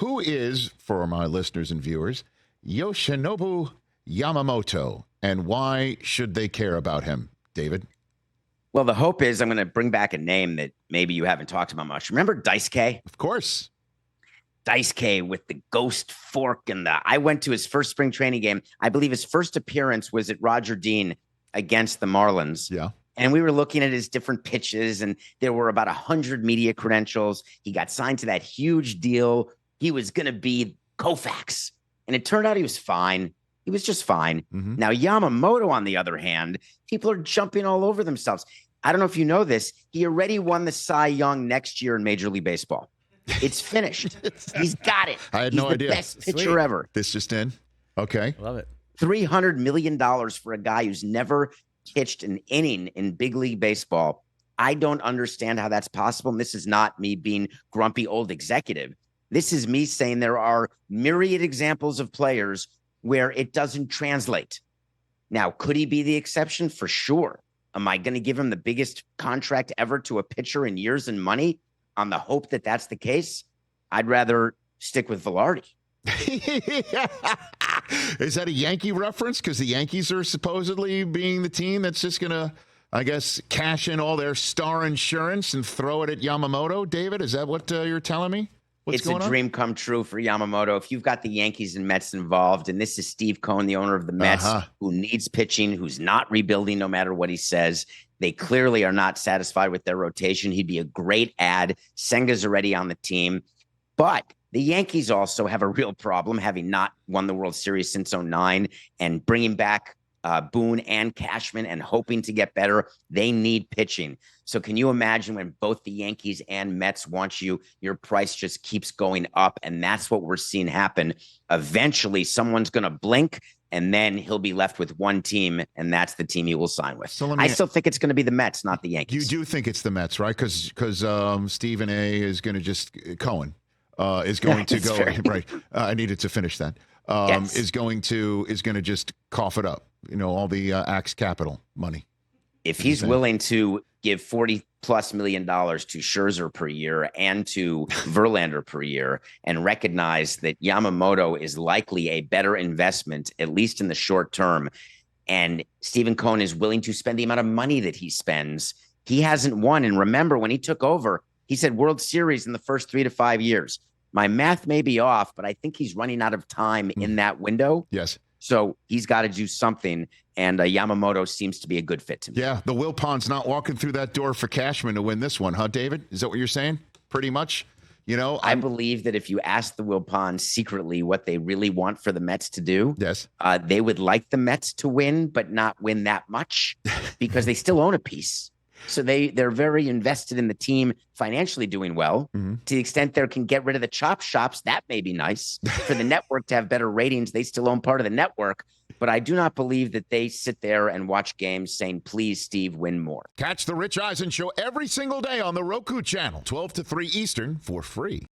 Who is, for my listeners and viewers, Yoshinobu Yamamoto, and why should they care about him, David? Well, the hope is I'm going to bring back a name that maybe you haven't talked about much. Remember Dice K? Of course. Dice K with the ghost fork and I went to his first spring training game. I believe his first appearance was at Roger Dean against the Marlins. Yeah. And we were looking at his different pitches, and there were about 100 media credentials. He got signed to that huge deal. He was going to be Koufax. And it turned out he was fine. He was just fine. Mm-hmm. Now, Yamamoto, on the other hand, people are jumping all over themselves. I don't know if you know this. He already won the Cy Young next year in Major League Baseball. It's finished. He's got it. I had He's no the idea. Best pitcher ever. This just in. Okay. Love it. $300 million for a guy who's never pitched an inning in big league baseball. I don't understand how that's possible. And this is not me being grumpy old executive. This is me saying there are myriad examples of players where it doesn't translate. Now, could he be the exception? For sure. Am I going to give him the biggest contract ever to a pitcher in years and money on the hope that that's the case? I'd rather stick with Velarde. Is that a Yankee reference? Because the Yankees are supposedly being the team that's just going to, I guess, cash in all their star insurance and throw it at Yamamoto. David, is that what you're telling me? It's a dream come true for Yamamoto. If you've got the Yankees and Mets involved, and this is Steve Cohen, the owner of the Mets, who needs pitching, who's not rebuilding no matter what he says. They clearly are not satisfied with their rotation. He'd be a great ad. Senga's already on the team. But the Yankees also have a real problem, having not won the World Series since 2009 and bringing back Boone and Cashman and hoping to get better. They need pitching. So can you imagine when both the Yankees and Mets want you, your price just keeps going up. And that's what we're seeing happen. Eventually, someone's going to blink, and then he'll be left with one team, and that's the team he will sign with. So I still think it's going to be the Mets, not the Yankees. You do think it's the Mets, right? Because Stephen A. is going to just Cohen is going to go right. I needed to finish that. Yes. Is going to just cough it up. You know, all the Axe Capital money. If he's willing to give $40+ million to Scherzer per year and to Verlander per year, and recognize that Yamamoto is likely a better investment, at least in the short term, and Stephen Cohen is willing to spend the amount of money that he spends, he hasn't won. And remember, when he took over, he said World Series in the first 3 to 5 years. My math may be off, but I think he's running out of time in that window. Yes. So he's got to do something, and Yamamoto seems to be a good fit to me. Yeah, the Wilpons not walking through that door for Cashman to win this one, huh, David? Is that what you're saying? Pretty much? You know, I believe that if you ask the Wilpons secretly what they really want for the Mets to do, yes, they would like the Mets to win, but not win that much because they still own a piece. So they're very invested in the team financially doing well. Mm-hmm. To the extent they can get rid of the chop shops, that may be nice. For the network to have better ratings, they still own part of the network. But I do not believe that they sit there and watch games saying, please, Steve, win more. Catch the Rich Eisen Show every single day on the Roku channel, 12 to 3 Eastern, for free.